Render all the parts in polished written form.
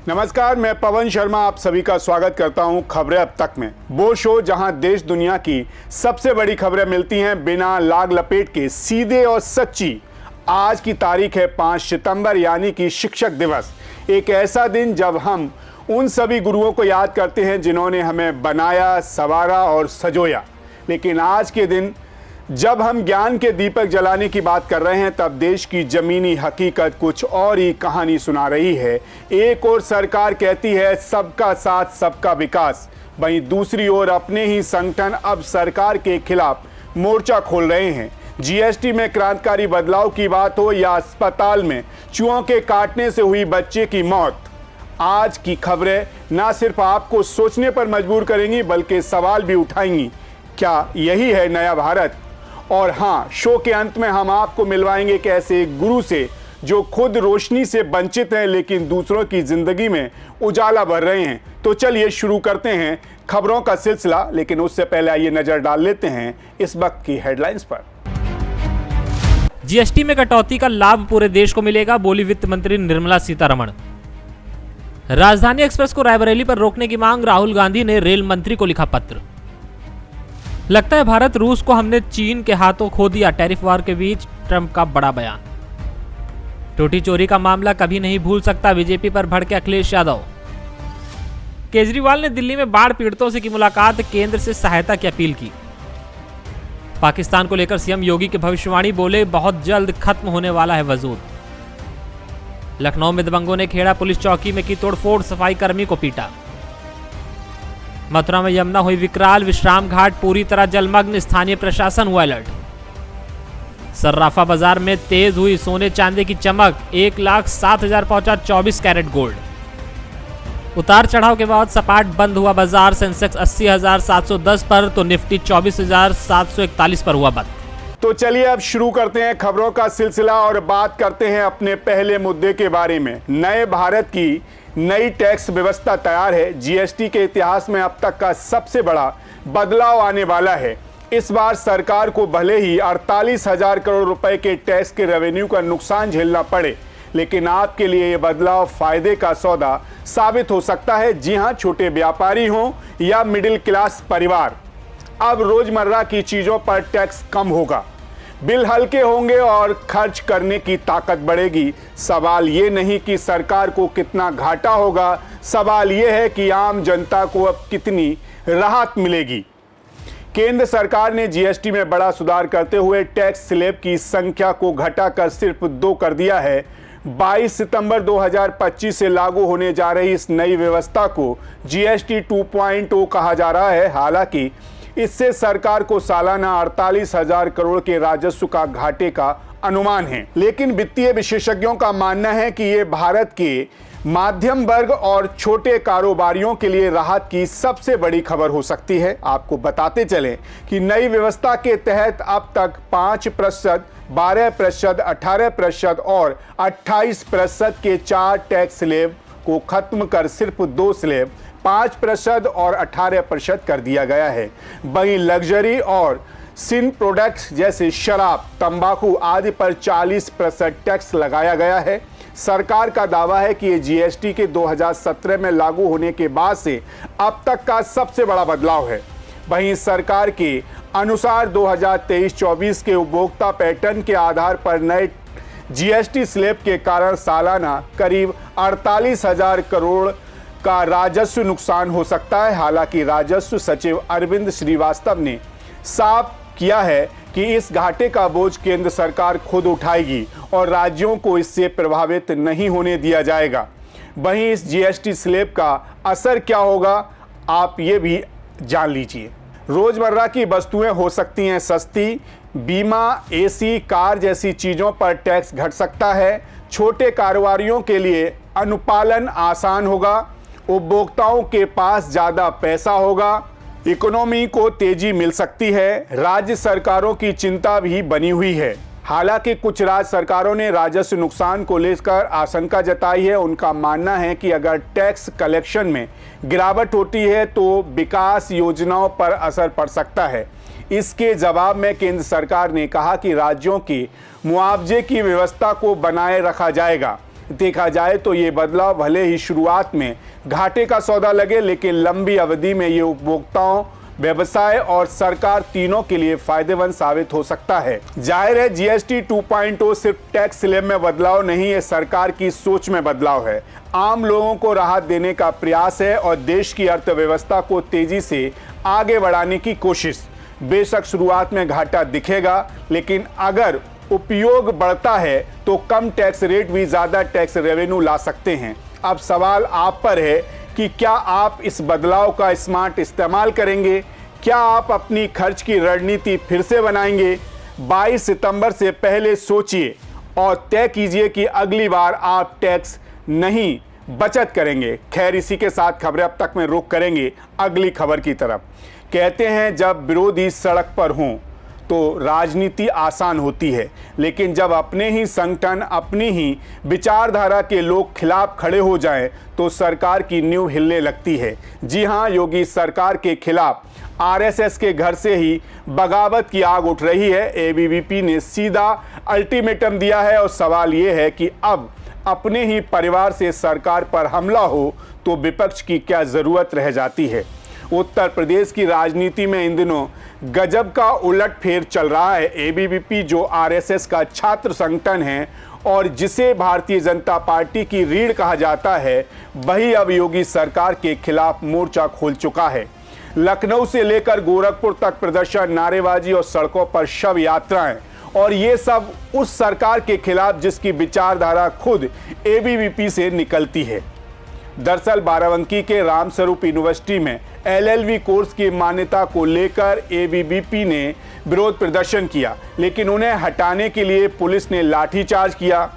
नमस्कार, मैं पवन शर्मा आप सभी का स्वागत करता हूं खबरें अब तक में। वो शो जहां देश दुनिया की सबसे बड़ी खबरें मिलती हैं बिना लाग लपेट के, सीधे और सच्ची। आज की तारीख है 5 सितंबर यानी कि शिक्षक दिवस। एक ऐसा दिन जब हम उन सभी गुरुओं को याद करते हैं जिन्होंने हमें बनाया, संवारा और संजोया। लेकिन आज के दिन जब हम ज्ञान के दीपक जलाने की बात कर रहे हैं, तब देश की जमीनी हकीकत कुछ और ही कहानी सुना रही है। एक ओर सरकार कहती है सबका साथ सबका विकास, वहीं दूसरी ओर अपने ही संगठन अब सरकार के खिलाफ मोर्चा खोल रहे हैं। जीएसटी में क्रांतिकारी बदलाव की बात हो या अस्पताल में चूहों के काटने से हुई बच्चे की मौत, आज की खबरें ना सिर्फ आपको सोचने पर मजबूर करेंगी बल्कि सवाल भी उठाएंगी, क्या यही है नया भारत? और हाँ, शो के अंत में हम आपको मिलवाएंगे कि ऐसे एक गुरु से जो खुद रोशनी से वंचित हैं लेकिन दूसरों की जिंदगी में उजाला भर रहे हैं। तो चलिए शुरू करते हैं खबरों का सिलसिला, लेकिन उससे पहले आइए नजर डाल लेते हैं इस वक्त की हेडलाइंस पर। जीएसटी में कटौती का लाभ पूरे देश को मिलेगा, बोली वित्त मंत्री निर्मला सीतारमण। राजधानी एक्सप्रेस को रायबरेली पर रोकने की मांग, राहुल गांधी ने रेल मंत्री को लिखा पत्र। लगता है भारत रूस को हमने चीन के हाथों खो दिया, टैरिफ वार के बीच ट्रंप का बड़ा बयान। टोटी चोरी का मामला कभी नहीं भूल सकता, बीजेपी पर भड़के अखिलेश यादव। केजरीवाल ने दिल्ली में बाढ़ पीड़ितों से की मुलाकात, केंद्र से सहायता की अपील की। पाकिस्तान को लेकर सीएम योगी की भविष्यवाणी, बोले बहुत जल्द खत्म होने वाला है वजूद। लखनऊ में दबंगों ने खेड़ा पुलिस चौकी में की तोड़फोड़, सफाई कर्मी को पीटा। मथुरा में यमुना हुई विकराल, विश्राम घाट पूरी तरह जलमग्न, स्थानीय प्रशासन हुआ अलर्ट। सर्राफा बाजार में तेज हुई सोने चांदी की चमक, 1,07,000 पहुंचा 24 कैरेट गोल्ड। उतार चढ़ाव के बाद सपाट बंद हुआ बाजार, सेंसेक्स 80,710 पर तो निफ्टी 24,741 पर हुआ बंद। तो चलिए अब शुरू करते हैं खबरों का सिलसिला और बात करते हैं अपने पहले मुद्दे के बारे में। नए भारत की नई टैक्स व्यवस्था तैयार है। जीएसटी के इतिहास में अब तक का सबसे बड़ा बदलाव आने वाला है। इस बार सरकार को भले ही 48,000 करोड़ रुपए के टैक्स के रेवेन्यू का नुकसान झेलना पड़े, लेकिन आपके लिए ये बदलाव फायदे का सौदा साबित हो सकता है। जी हां, छोटे व्यापारी हों या मिडिल क्लास परिवार, अब रोजमर्रा की चीजों पर टैक्स कम होगा, बिल हल्के होंगे और खर्च करने की ताकत बढ़ेगी। सवाल ये नहीं कि सरकार को कितना घाटा होगा, सवाल ये है कि आम जनता को अब कितनी राहत मिलेगी। केंद्र सरकार ने जीएसटी में बड़ा सुधार करते हुए टैक्स स्लैब की संख्या को घटाकर सिर्फ 2 कर दिया है। 22 सितंबर 2025 से लागू होने जा रही इस नई व्यवस्था को जीएसटी 2.0 कहा जा रहा है। हालांकि इससे सरकार को सालाना 48,000 करोड़ के राजस्व का घाटे का अनुमान है, लेकिन वित्तीय विशेषज्ञों का मानना है कि ये भारत के मध्यम वर्ग और छोटे कारोबारियों के लिए राहत की सबसे बड़ी खबर हो सकती है। आपको बताते चलें कि नई व्यवस्था के तहत अब तक 5%, 12%, 18% और 28% के 4 टैक्स स्लैब को खत्म कर सिर्फ 2 स्लैब 5% और 18% कर दिया गया है। वहीं लग्जरी और सिन प्रोडक्ट्स जैसे शराब, तंबाकू आदि पर 40% टैक्स लगाया गया है। सरकार का दावा है कि ये जीएसटी के 2017 में लागू होने के बाद से अब तक का सबसे बड़ा बदलाव है। वहीं सरकार के अनुसार 2023-24 के उपभोक्ता पैटर्न के आधार पर नए जीएसटी स्लैब के कारण सालाना करीब 48,000 करोड़ का राजस्व नुकसान हो सकता है। हालांकि राजस्व सचिव अरविंद श्रीवास्तव ने साफ किया है कि इस घाटे का बोझ केंद्र सरकार खुद उठाएगी और राज्यों को इससे प्रभावित नहीं होने दिया जाएगा। वहीं इस जीएसटी स्लैब का असर क्या होगा, आप ये भी जान लीजिए। रोजमर्रा की वस्तुएं हो सकती हैं सस्ती, बीमा, एसी, कार जैसी चीजों पर टैक्स घट सकता है। छोटे कारोबारियों के लिए अनुपालन आसान होगा, उपभोक्ताओं के पास ज्यादा पैसा होगा, इकोनॉमी को तेजी मिल सकती है। राज्य सरकारों की चिंता भी बनी हुई है। हालांकि कुछ राज्य सरकारों ने राजस्व नुकसान को लेकर आशंका जताई है। उनका मानना है कि अगर टैक्स कलेक्शन में गिरावट होती है तो विकास योजनाओं पर असर पड़ सकता है। इसके जवाब में केंद्र सरकार ने कहा कि राज्यों की मुआवजे की व्यवस्था को बनाए रखा जाएगा। देखा जाए तो ये बदलाव भले ही शुरुआत में घाटे का सौदा लगे, लेकिन लंबी अवधि में ये उपभोक्ताओं, व्यवसाय और सरकार तीनों के लिए फायदेमंद साबित हो सकता है। जाहिर है जीएसटी 2.0 सिर्फ टैक्स स्लैब में बदलाव नहीं, ये सरकार की सोच में बदलाव है, आम लोगों को राहत देने का प्रयास है और देश की अर्थव्यवस्था को तेजी से आगे बढ़ाने की कोशिश। बेशक शुरुआत में घाटा दिखेगा, लेकिन अगर उपयोग बढ़ता है तो कम टैक्स रेट भी ज्यादा टैक्स रेवेन्यू ला सकते हैं। अब सवाल आप पर है कि क्या आप इस बदलाव का स्मार्ट इस्तेमाल करेंगे? क्या आप अपनी खर्च की रणनीति फिर से बनाएंगे? 22 सितंबर से पहले सोचिए और तय कीजिए कि अगली बार आप टैक्स नहीं बचत करेंगे। खैर, इसी के साथ खबरें अब तक में रुख करेंगे अगली खबर की तरफ। कहते हैं जब विरोधी सड़क पर हों तो राजनीति आसान होती है, लेकिन जब अपने ही संगठन, अपनी ही विचारधारा के लोग खिलाफ खड़े हो जाएं तो सरकार की नींव हिलने लगती है। जी हां, योगी सरकार के खिलाफ आरएसएस के घर से ही बगावत की आग उठ रही है। एबीवीपी ने सीधा अल्टीमेटम दिया है और सवाल यह है कि अब अपने ही परिवार से सरकार पर हमला हो तो विपक्ष की क्या जरूरत रह जाती है। उत्तर प्रदेश की राजनीति में इन दिनों गजब का उलटफेर चल रहा है। एबीवीपी जो आरएसएस का छात्र संगठन है और जिसे भारतीय जनता पार्टी की रीढ़ कहा जाता है, वही अब योगी सरकार के खिलाफ मोर्चा खोल चुका है। लखनऊ से लेकर गोरखपुर तक प्रदर्शन, नारेबाजी और सड़कों पर शव यात्राएं, और ये सब उस सरकार के खिलाफ जिसकी विचारधारा खुद एबीवीपी से निकलती है। दरअसल बाराबंकी के रामस्वरूप यूनिवर्सिटी में एलएलबी कोर्स की मान्यता को लेकर एबीवीपी ने विरोध प्रदर्शन किया, लेकिन उन्हें हटाने के लिए पुलिस ने लाठीचार्ज किया।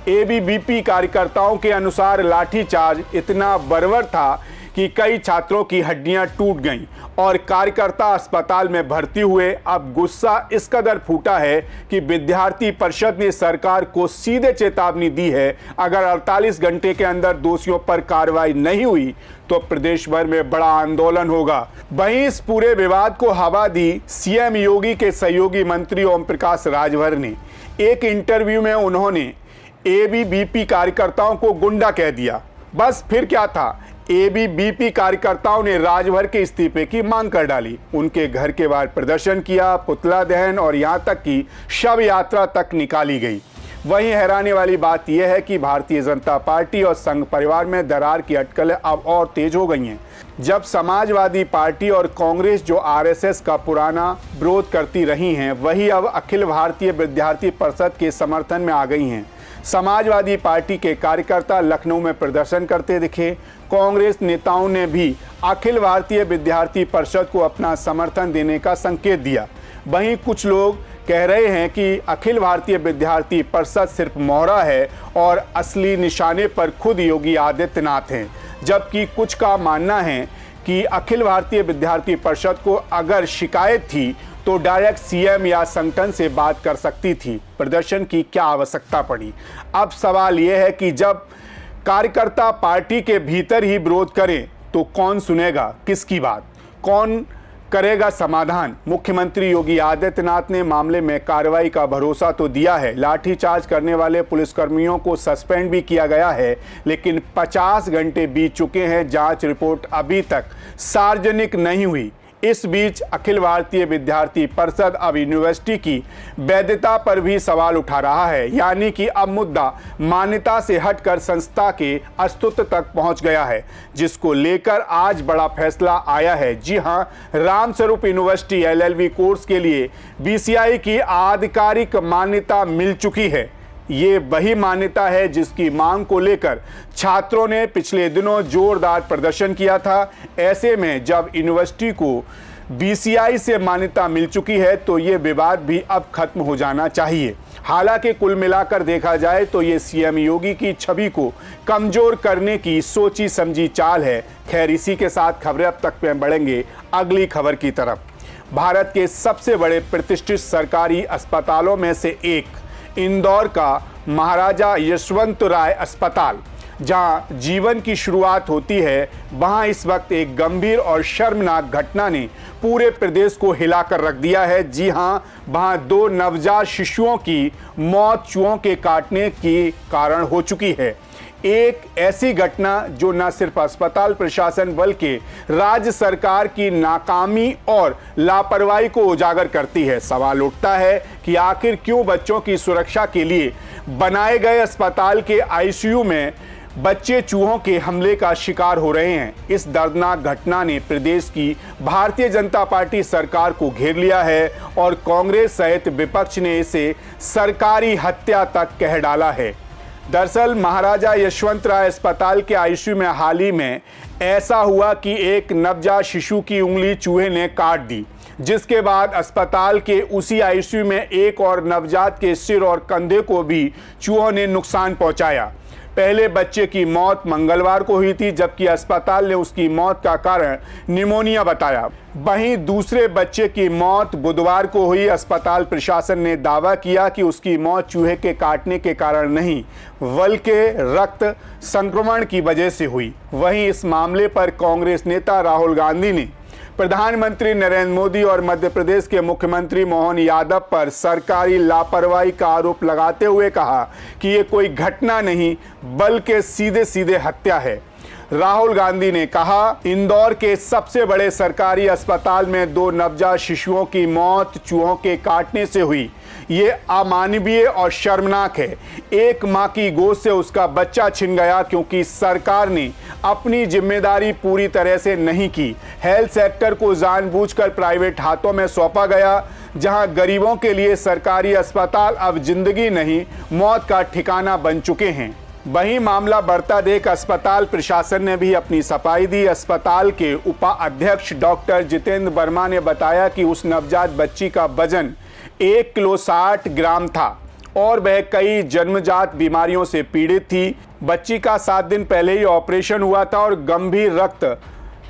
एबीवीपी कार्यकर्ताओं के अनुसार लाठीचार्ज इतना बर्बर था कि कई छात्रों की हड्डियां टूट गईं और कार्यकर्ता अस्पताल में भर्ती हुए। अब गुस्सा इस कदर फूटा है कि विद्यार्थी परिषद ने सरकार को सीधे चेतावनी दी है, अगर 48 घंटे के अंदर दोषियों पर कार्रवाई नहीं हुई तो प्रदेश भर में बड़ा आंदोलन होगा। वहीं इस पूरे विवाद को हवा दी सीएम योगी के सहयोगी मंत्री ओम प्रकाश राजभर ने। एक इंटरव्यू में उन्होंने एबीवीपी कार्यकर्ताओं को गुंडा कह दिया। बस फिर क्या था, एबीवीपी कार्यकर्ताओं ने राजभर के इस्तीफे की मांग कर डाली, उनके घर के बाहर प्रदर्शन किया, पुतला दहन और यहां तक कि शव यात्रा तक निकाली गई। वहीं हैरानी वाली बात यह है कि भारतीय जनता पार्टी और संघ परिवार में दरार की अटकलें अब और तेज हो गई हैं। जब समाजवादी पार्टी और कांग्रेस जो आरएसएस का पुराना विरोध करती रही हैं, वही अब अखिल भारतीय विद्यार्थी परिषद के समर्थन में आ गई हैं। समाजवादी पार्टी के कार्यकर्ता लखनऊ में प्रदर्शन करते दिखे। कांग्रेस नेताओं ने भी अखिल भारतीय विद्यार्थी परिषद को अपना समर्थन देने का संकेत दिया। वहीं कुछ लोग कह रहे हैं कि अखिल भारतीय विद्यार्थी परिषद सिर्फ मोहरा है और असली निशाने पर खुद योगी आदित्यनाथ हैं, जबकि कुछ का मानना है कि अखिल भारतीय विद्यार्थी परिषद को अगर शिकायत थी तो डायरेक्ट सीएम या संगठन से बात कर सकती थी। प्रदर्शन की क्या आवश्यकता पड़ी? अब सवाल यह है कि जब कार्यकर्ता पार्टी के भीतर ही विरोध करें तो कौन सुनेगा किसकी बात, कौन करेगा समाधान? मुख्यमंत्री योगी आदित्यनाथ ने मामले में कार्रवाई का भरोसा तो दिया है, लाठीचार्ज करने वाले पुलिसकर्मियों को सस्पेंड भी किया गया है, लेकिन 50 घंटे बीत चुके हैं, जांच रिपोर्ट अभी तक सार्वजनिक नहीं हुई। इस बीच अखिल भारतीय विद्यार्थी परिषद अब यूनिवर्सिटी की वैधता पर भी सवाल उठा रहा है, यानी कि अब मुद्दा मान्यता से हटकर संस्था के अस्तित्व तक पहुंच गया है, जिसको लेकर आज बड़ा फैसला आया है। जी हां, रामस्वरूप यूनिवर्सिटी एलएलबी कोर्स के लिए बीसीआई की आधिकारिक मान्यता मिल चुकी है। ये वही मान्यता है जिसकी मांग को लेकर छात्रों ने पिछले दिनों जोरदार प्रदर्शन किया था। ऐसे में जब यूनिवर्सिटी को बीसीआई से मान्यता मिल चुकी है तो ये विवाद भी अब खत्म हो जाना चाहिए। हालांकि कुल मिलाकर देखा जाए तो ये सीएम योगी की छवि को कमजोर करने की सोची समझी चाल है। खैर, इसी के साथ खबरें अब तक में बढ़ेंगे अगली खबर की तरफ। भारत के सबसे बड़े प्रतिष्ठित सरकारी अस्पतालों में से एक इंदौर का महाराजा यशवंतराव अस्पताल जहां जीवन की शुरुआत होती है, वहां इस वक्त एक गंभीर और शर्मनाक घटना ने पूरे प्रदेश को हिलाकर रख दिया है। जी हां, वहां 2 नवजात शिशुओं की मौत चूहों के काटने के कारण हो चुकी है। एक ऐसी घटना जो न सिर्फ अस्पताल प्रशासन बल्कि राज्य सरकार की नाकामी और लापरवाही को उजागर करती है। सवाल उठता है कि आखिर क्यों बच्चों की सुरक्षा के लिए बनाए गए अस्पताल के आईसीयू में बच्चे चूहों के हमले का शिकार हो रहे हैं। इस दर्दनाक घटना ने प्रदेश की भारतीय जनता पार्टी सरकार को घेर लिया है और कांग्रेस सहित विपक्ष ने इसे सरकारी हत्या तक कह डाला है। दरअसल महाराजा यशवंतराव अस्पताल के आईसीयू में हाल ही में ऐसा हुआ कि एक नवजात शिशु की उंगली चूहे ने काट दी, जिसके बाद अस्पताल के उसी आईसीयू में एक और नवजात के सिर और कंधे को भी चूहों ने नुकसान पहुंचाया। पहले बच्चे की मौत मंगलवार को हुई थी, जबकि अस्पताल ने उसकी मौत का कारण निमोनिया बताया। वहीं दूसरे बच्चे की मौत बुधवार को हुई। अस्पताल प्रशासन ने दावा किया कि उसकी मौत चूहे के काटने के कारण नहीं, बल्कि रक्त संक्रमण की वजह से हुई। वहीं इस मामले पर कांग्रेस नेता राहुल गांधी ने प्रधानमंत्री नरेंद्र मोदी और मध्य प्रदेश के मुख्यमंत्री मोहन यादव पर सरकारी लापरवाही का आरोप लगाते हुए कहा कि ये कोई घटना नहीं बल्कि सीधे सीधे हत्या है। राहुल गांधी ने कहा, इंदौर के सबसे बड़े सरकारी अस्पताल में 2 नवजात शिशुओं की मौत चूहों के काटने से हुई। ये अमानवीय और शर्मनाक है। एक मां की गोद से उसका बच्चा छिन गया क्योंकि सरकार ने अपनी जिम्मेदारी पूरी तरह से नहीं की। हेल्थ सेक्टर को जानबूझकर प्राइवेट हाथों में सौंपा गया, जहां गरीबों के लिए सरकारी अस्पताल अब जिंदगी नहीं मौत का ठिकाना बन चुके हैं। वहीं मामला बढ़ता देख अस्पताल प्रशासन ने भी अपनी सफाई दी। अस्पताल के उपाध्यक्ष डॉक्टर जितेंद्र वर्मा ने बताया कि उस नवजात बच्ची का वजन 1 किलो 60 ग्राम था और वह कई जन्मजात बीमारियों से पीड़ित थी। बच्ची का 7 दिन पहले ही ऑपरेशन हुआ था और गंभीर रक्त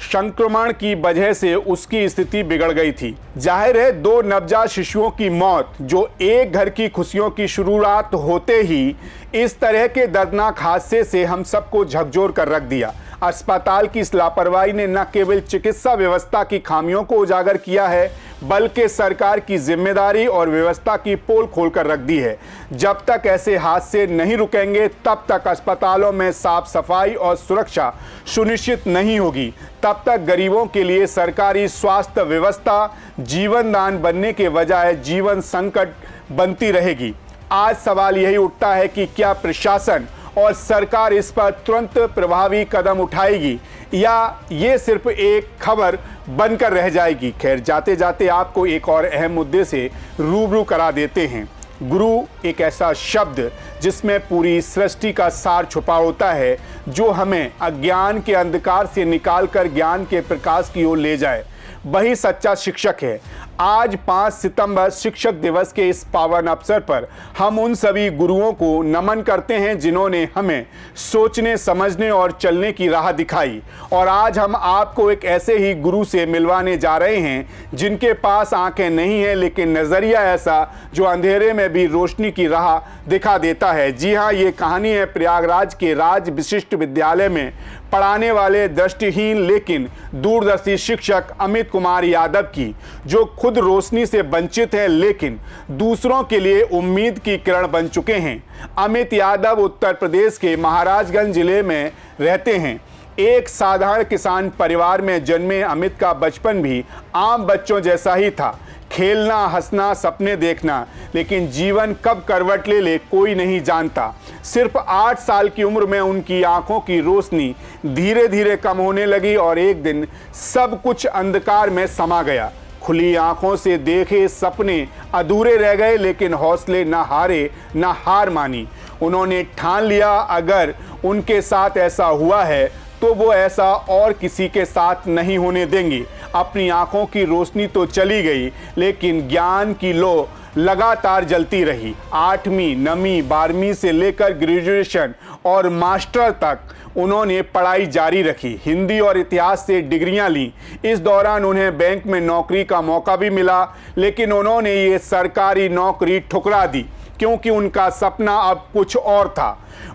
संक्रमण की वजह से उसकी स्थिति बिगड़ गई थी। जाहिर है 2 नवजात शिशुओं की मौत जो एक घर की खुशियों की शुरुआत होते ही इस तरह के दर्दनाक हादसे से हम सबको झकझोर कर रख दिया। अस्पताल की इस लापरवाही ने न केवल चिकित्सा व्यवस्था की खामियों को उजागर किया है बल्कि सरकार की जिम्मेदारी और व्यवस्था की पोल खोलकर रख दी है। जब तक ऐसे हादसे नहीं रुकेंगे तब तक अस्पतालों में साफ सफाई और सुरक्षा सुनिश्चित नहीं होगी। तब तक गरीबों के लिए सरकारी स्वास्थ्य व्यवस्था जीवन दान बनने के बजाय जीवन संकट बनती रहेगी। आज सवाल यही उठता है कि क्या प्रशासन और सरकार इस पर तुरंत प्रभावी कदम उठाएगी या ये सिर्फ एक खबर बनकर रह जाएगी। खैर, जाते जाते आपको एक और अहम मुद्दे से रूबरू करा देते हैं। गुरु एक ऐसा शब्द जिसमें पूरी सृष्टि का सार छुपा होता है, जो हमें अज्ञान के अंधकार से निकालकर ज्ञान के प्रकाश की ओर ले जाए। वही सच्चा शिक्षक है। आज 5 सितंबर शिक्षक दिवस के इस पावन अवसर पर हम उन सभी गुरुओं को नमन करते हैं जिन्होंने हमें सोचने, समझने और चलने की राह दिखाई। और आज हम आपको एक ऐसे ही गुरु से मिलवाने जा रहे हैं जिनके पास आंखें नहीं है लेकिन नजरिया ऐसा जो अंधेरे में भी रोशनी की राह दिखा देता है। जी हाँ, ये कहानी है प्रयागराज के राज विशिष्ट विद्यालय में पढ़ाने वाले दृष्टिहीन लेकिन दूरदर्शी शिक्षक अमित कुमार यादव की, जो खुद रोशनी से वंचित हैं लेकिन दूसरों के लिए उम्मीद की किरण बन चुके हैं। अमित यादव उत्तर प्रदेश के महाराजगंज जिले में रहते हैं। एक साधारण किसान परिवार में जन्मे अमित का बचपन भी आम बच्चों जैसा ही था। खेलना, हंसना, सपने देखना, लेकिन जीवन कब करवट ले ले कोई नहीं जानता। सिर्फ 8 साल की उम्र में उनकी आंखों की रोशनी धीरे धीरे कम होने लगी और एक दिन सब कुछ अंधकार में समा गया। खुली आंखों से देखे सपने अधूरे रह गए लेकिन हौसले न हारे, न हार मानी। उन्होंने ठान लिया अगर उनके साथ ऐसा हुआ है तो वो ऐसा और किसी के साथ नहीं होने देंगे। अपनी आंखों की रोशनी तो चली गई लेकिन ज्ञान की लौ लगातार जलती रही। 8वीं, 9वीं, 12वीं से लेकर ग्रेजुएशन और मास्टर तक उन्होंने पढ़ाई जारी रखी। हिंदी और इतिहास से डिग्रियां ली। इस दौरान उन्हें बैंक में नौकरी का मौका भी मिला लेकिन उन्होंने ये सरकारी नौकरी ठुकरा दी क्योंकि उनका सपना अब कुछ और था।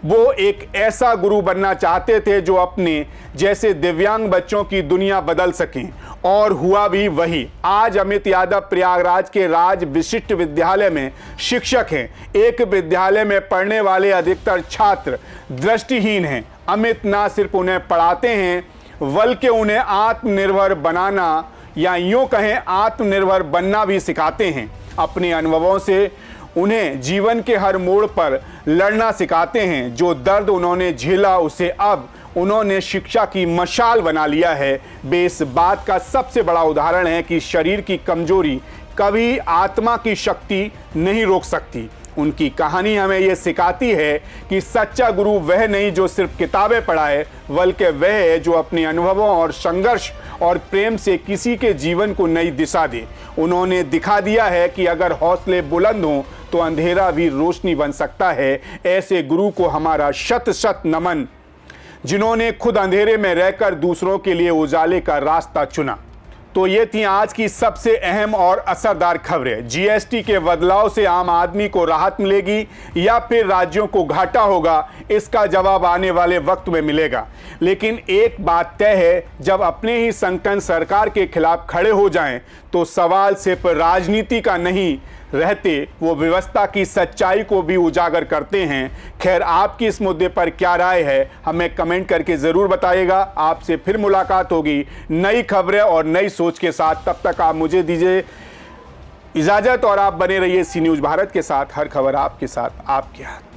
वो एक ऐसा गुरु बनना चाहते थे जो अपने जैसे दिव्यांग बच्चों की दुनिया बदल सकें, और हुआ भी वही। आज अमित यादव प्रयागराज के राज विशिष्ट विद्यालय में शिक्षक हैं। एक विद्यालय में पढ़ने वाले अधिकतर छात्र दृष्टिहीन हैं। अमित ना सिर्फ उन्हें पढ़ाते हैं बल्कि उन्हें आत्मनिर्भर बनाना या यूं कहें आत्मनिर्भर बनना भी सिखाते हैं। अपने अनुभवों से उन्हें जीवन के हर मोड़ पर लड़ना सिखाते हैं। जो दर्द उन्होंने झेला उसे अब उन्होंने शिक्षा की मशाल बना लिया है। वे इस बात का सबसे बड़ा उदाहरण है कि शरीर की कमजोरी कभी आत्मा की शक्ति नहीं रोक सकती। उनकी कहानी हमें यह सिखाती है कि सच्चा गुरु वह नहीं जो सिर्फ किताबें पढ़ाए, बल्कि वह है जो अपने अनुभवों और संघर्ष और प्रेम से किसी के जीवन को नई दिशा दे। उन्होंने दिखा दिया है कि अगर हौसले बुलंद हों तो अंधेरा भी रोशनी बन सकता है। ऐसे गुरु को हमारा शत शत नमन, जिन्होंने खुद अंधेरे में रहकर दूसरों के लिए उजाले का रास्ता चुना। तो ये थी आज की सबसे अहम और असरदार खबरें। जीएसटी के बदलाव से आम आदमी को राहत मिलेगी या फिर राज्यों को घाटा होगा, इसका जवाब आने वाले वक्त में मिलेगा। लेकिन एक बात तय है, जब अपने ही संगठन सरकार के खिलाफ खड़े हो जाएं, तो सवाल सिर्फ राजनीति का नहीं रहते, वो व्यवस्था की सच्चाई को भी उजागर करते हैं। खैर, आपकी इस मुद्दे पर क्या राय है, हमें कमेंट करके ज़रूर बताइएगा। आपसे फिर मुलाकात होगी नई खबरें और नई सोच के साथ। तब तक आप मुझे दीजिए इजाज़त और आप बने रहिए सी न्यूज़ भारत के साथ। हर खबर आपके साथ, आपके हाथ।